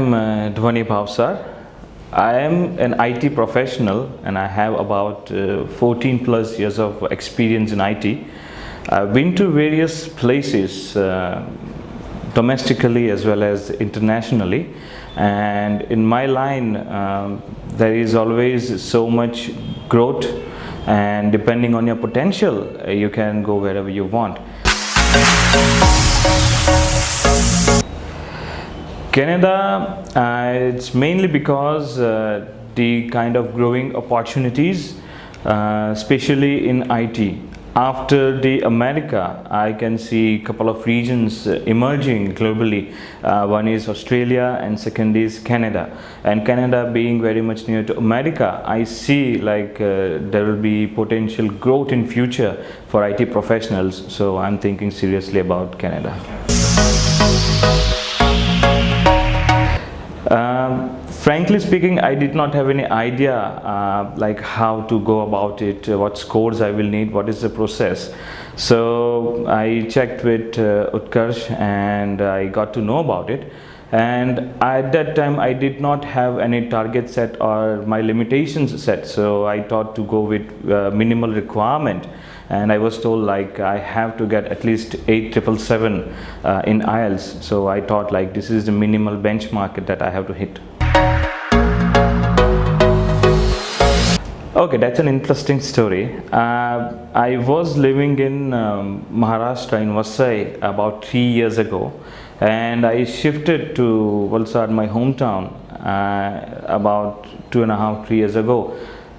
am Dhwani Bhavsar. I am an IT professional and I have about 14 plus years of experience in IT. I've been to various places domestically as well as internationally, and in my line there is always so much growth, and depending on your potential you can go wherever you want. Canada, it's mainly because the kind of growing opportunities, especially in IT. After the America, I can see a couple of regions emerging globally. One is Australia and second is Canada. And Canada being very much near to America, I see like there will be potential growth in future for IT professionals. So I'm thinking seriously about Canada. Frankly speaking, I did not have any idea like how to go about it, what scores I will need, what is the process. So I checked with Utkarsh and I got to know about it. And at that time I did not have any target set or my limitations set, so I thought to go with minimal requirement. And I was told like I have to get at least 8,777 in IELTS. So I thought like this is the minimal benchmark that I have to hit. Okay, that's an interesting story. I was living in Maharashtra in Valsad about 3 years ago, and I shifted to Valsad, my hometown, about 2.5 3 years ago.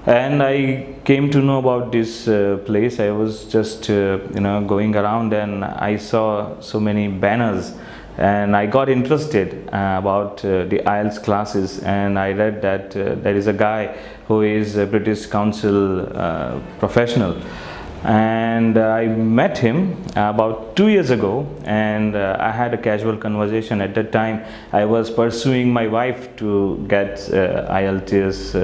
And I came to know about this place. I was just going around and I saw so many banners, and I got interested about the IELTS classes, and I read that there is a guy who is a British Council professional, and I met him about 2 years ago, and I had a casual conversation. At that time I was pursuing my wife to get IELTS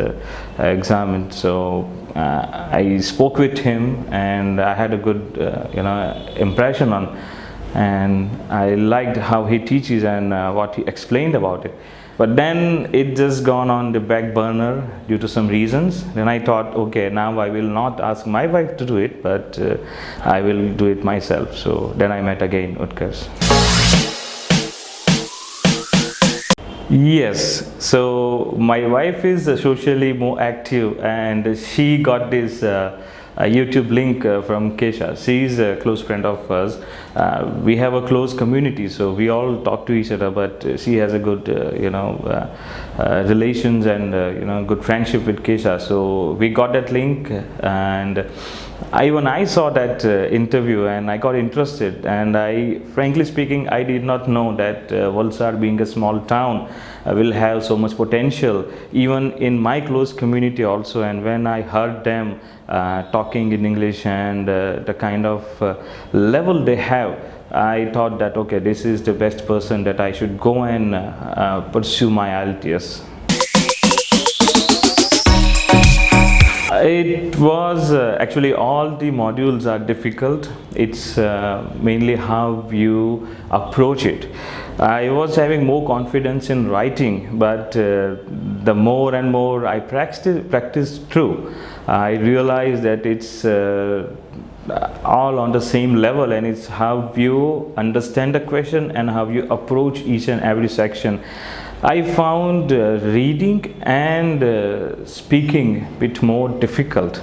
exam, so I spoke with him and I had a good impression on, and I liked how he teaches and what he explained about it. But then it just gone on the back burner due to some reasons. Then I thought, okay, now I will not ask my wife to do it, but I will do it myself. So then I met again Utkarsh. Yes, so my wife is socially more active, and she got this a YouTube link from Kesha. She is a close friend of us. We have a close community, so we all talk to each other, but she has a good relations and good friendship with Kesha. So we got that link, and when I saw that interview and I got interested, and frankly speaking, I did not know that Valsad being a small town will have so much potential even in my close community also. And when I heard them talking in English and the kind of level they have, I thought that okay, this is the best person that I should go and pursue my IELTS. It was actually all the modules are difficult. It's mainly how you approach it. I was having more confidence in writing, but the more and more I practiced through, I realized that it's all on the same level, and it's how you understand the question and how you approach each and every section. I found reading and speaking a bit more difficult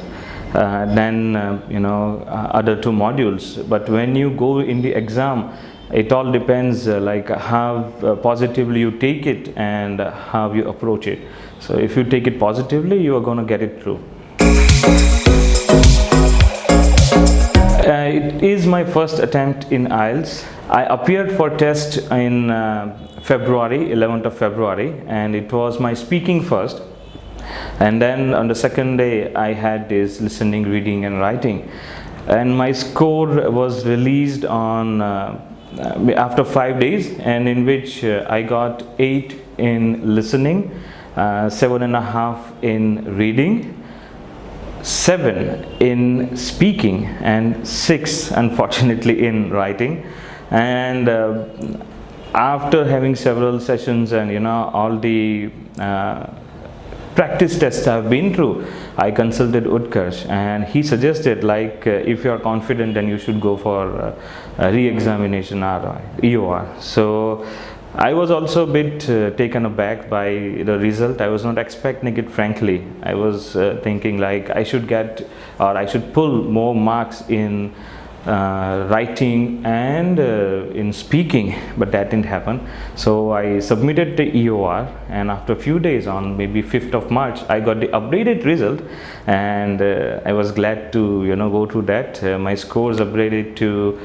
than other two modules. But when you go in the exam, it all depends like how positively you take it and how you approach it. So if you take it positively, you are going to get it through. It is my first attempt in IELTS. I appeared for test in February, 11th of February, and it was my speaking first. And then on the second day, I had this listening, reading and writing. And my score was released on after 5 days, and in which I got 8 in listening, 7.5 in reading, 7 in speaking, and 6 unfortunately in writing. And after having several sessions and all the practice tests I've been through, I consulted Utkarsh, and he suggested, like, if you are confident, then you should go for re-examination or EOR. So I was also a bit taken aback by the result. I was not expecting it, frankly. I was thinking like I should get, or I should pull more marks in writing and in speaking, but that didn't happen. So I submitted the EOR, and after a few days, on maybe 5th of March, I got the updated result, and I was glad to go through that. My scores upgraded to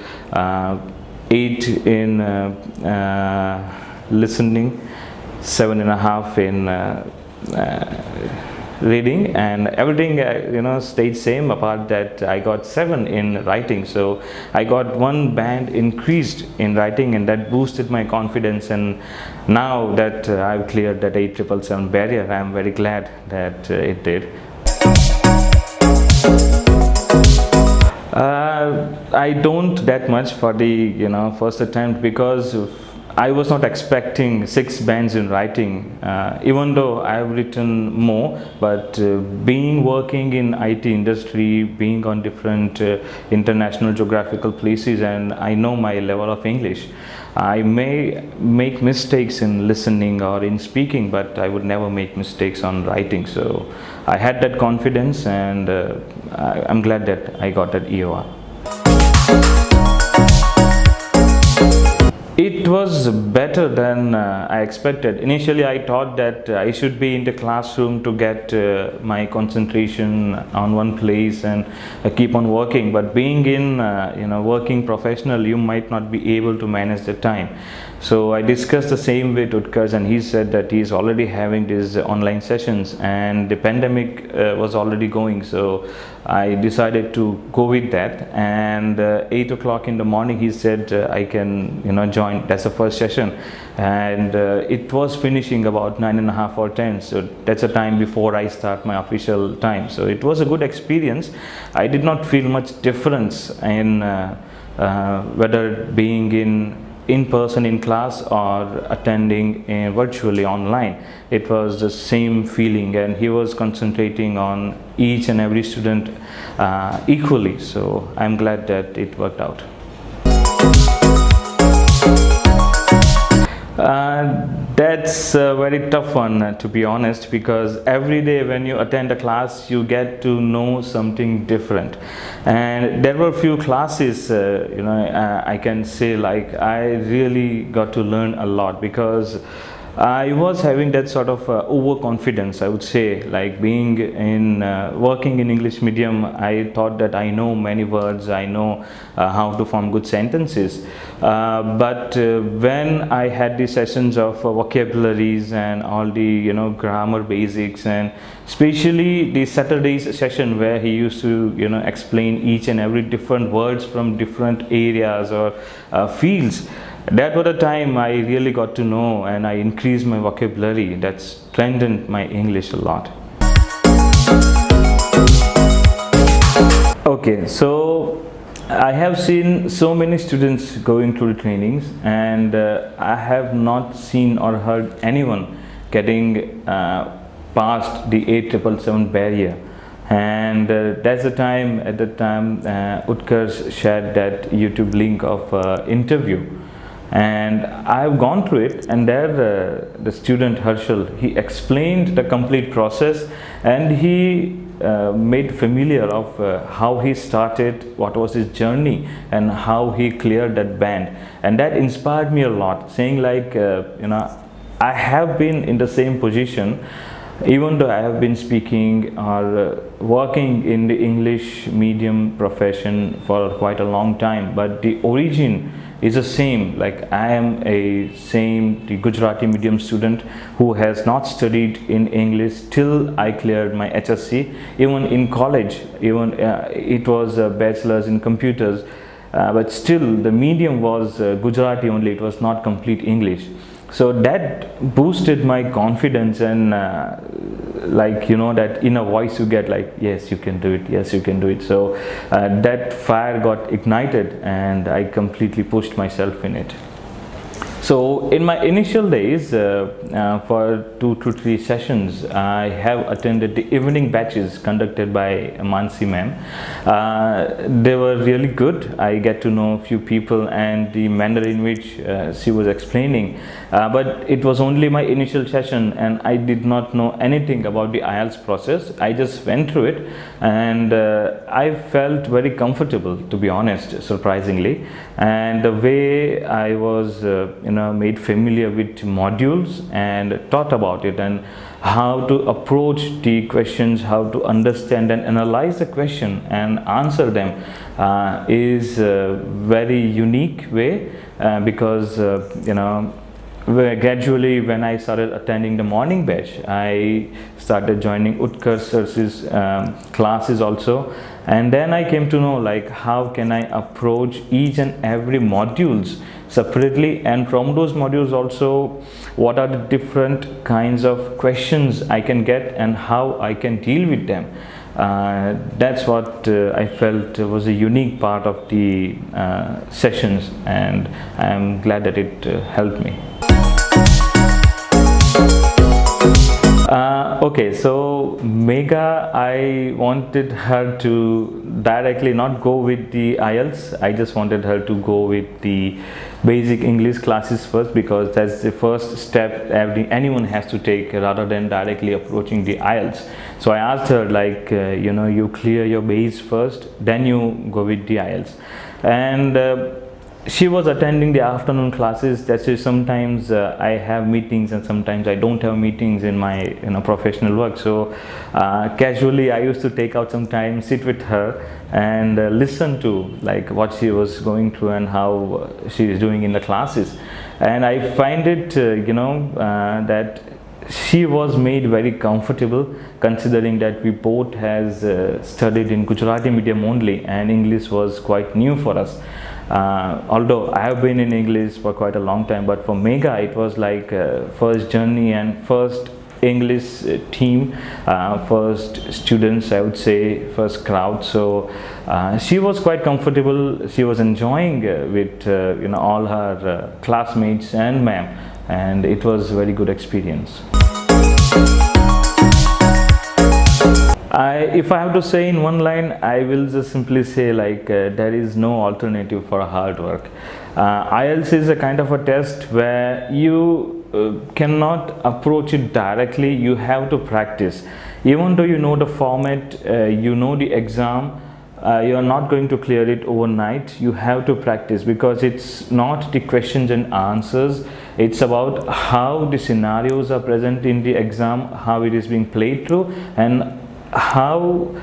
8 in listening, 7.5 in reading, and everything stayed same, apart that I got 7 in writing. So I got 1 band increased in writing, and that boosted my confidence. And now that I've cleared that 8777 barrier, I'm very glad that it did. I don't that much for the first attempt, because I was not expecting 6 bands in writing, even though I have written more. But being working in IT industry, being on different international geographical places, and I know my level of English, I may make mistakes in listening or in speaking, but I would never make mistakes on writing. So I had that confidence, and I'm glad that I got that EOR. It was better than I expected. Initially, I thought that I should be in the classroom to get my concentration on one place and keep on working. But being in working professional, you might not be able to manage the time. So I discussed the same with Utkarsh, and he said that he is already having these online sessions, and the pandemic was already going. So I decided to go with that, and 8 o'clock in the morning he said I can join. That's the first session, and it was finishing about 9:30 or 10. So that's a time before I start my official time. So it was a good experience. I did not feel much difference in whether being in person in class or attending virtually online. It was the same feeling, and he was concentrating on each and every student equally. So I'm glad that it worked out. That's a very tough one, to be honest, because every day when you attend a class, you get to know something different. And there were a few classes, I can say, like, I really got to learn a lot, because I was having that sort of overconfidence, I would say, like being in working in English medium. I thought that I know many words, I know how to form good sentences, but when I had the sessions of vocabularies and all the grammar basics, and especially the Saturday's session where he used to explain each and every different words from different areas or fields, that was the time I really got to know, and I increased my vocabulary. That strengthened my English a lot. Okay, so I have seen so many students going through the trainings, and I have not seen or heard anyone getting past the 8777 barrier. And that's the time, at the time Utkarsh shared that YouTube link of interview, and I've gone through it, and there the student Harshal, he explained the complete process, and he made familiar of how he started, what was his journey, and how he cleared that band. And that inspired me a lot, saying like I have been in the same position, even though I have been speaking or working in the English medium profession for quite a long time, but the origin is the same. Like, I am the Gujarati medium student who has not studied in English till I cleared my HSC. Even in college, it was a bachelor's in computers, but still the medium was Gujarati only, it was not complete English. So that boosted my confidence, and that inner voice you get, like, yes, you can do it, yes, you can do it. So that fire got ignited, and I completely pushed myself in it. So in my initial days, for 2 to 3 sessions, I have attended the evening batches conducted by Mansi ma'am. They were really good. I get to know a few people and the manner in which she was explaining. But it was only my initial session and I did not know anything about the IELTS process. I just went through it and I felt very comfortable, to be honest, surprisingly. And the way I was made familiar with modules and taught about it and how to approach the questions, how to understand and analyze the question and answer them is a very unique way, because gradually when I started attending the morning batch, I started joining Utkarsh's classes also, and then I came to know like how can I approach each and every modules separately, and from those modules also what are the different kinds of questions I can get and how I can deal with them. That's what I felt was a unique part of the sessions, and I'm glad that it helped me. Okay, so Megha, I wanted her to directly not go with the IELTS. I just wanted her to go with the basic English classes first, because that's the first step anyone has to take rather than directly approaching the IELTS. So I asked her like, you clear your base first, then you go with the IELTS. And she was attending the afternoon classes. That's why sometimes I have meetings and sometimes I don't have meetings in my professional work. So casually I used to take out some time, sit with her and listen to like what she was going through and how she is doing in the classes. And I find it that she was made very comfortable, considering that we both has studied in Gujarati medium only and English was quite new for us. Although I have been in English for quite a long time, but for Megha it was like first journey and first English team, first students, I would say, first crowd. So she was quite comfortable. She was enjoying with all her classmates and ma'am, and it was a very good experience. If I have to say in one line, I will just simply say like there is no alternative for hard work. IELTS is a kind of a test where you cannot approach it directly. You have to practice. Even though you know the format, you know the exam, you are not going to clear it overnight. You have to practice, because it's not the questions and answers. It's about how the scenarios are present in the exam, how it is being played through, and how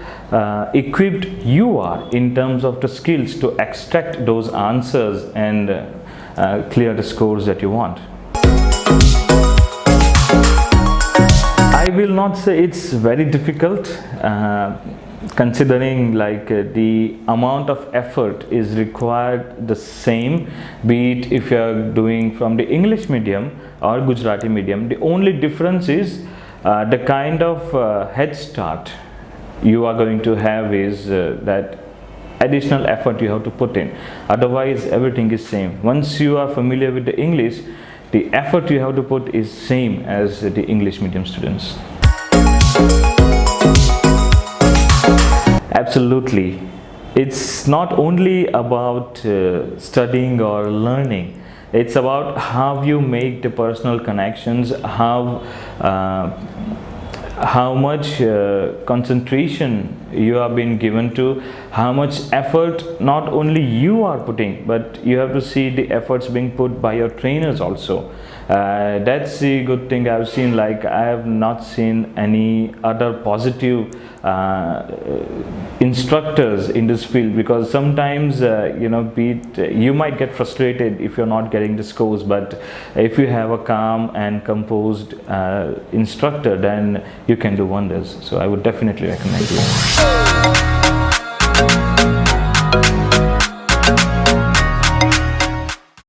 equipped you are in terms of the skills to extract those answers and clear the scores that you want. I will not say it's very difficult, considering like the amount of effort is required the same, be it if you are doing from the English medium or Gujarati medium. The only difference is the kind of head start you are going to have is that additional effort you have to put in. Otherwise everything is same. Once you are familiar with the English, the effort you have to put is same as the English medium students. Absolutely. It's not only about studying or learning. It's about how you make the personal connections, how much concentration you have been given to, how much effort not only you are putting, but you have to see the efforts being put by your trainers also. That's the good thing I've seen. Like I have not seen any other positive instructors in this field, because sometimes you might get frustrated if you're not getting the scores, but if you have a calm and composed instructor, then you can do wonders. So I would definitely recommend you.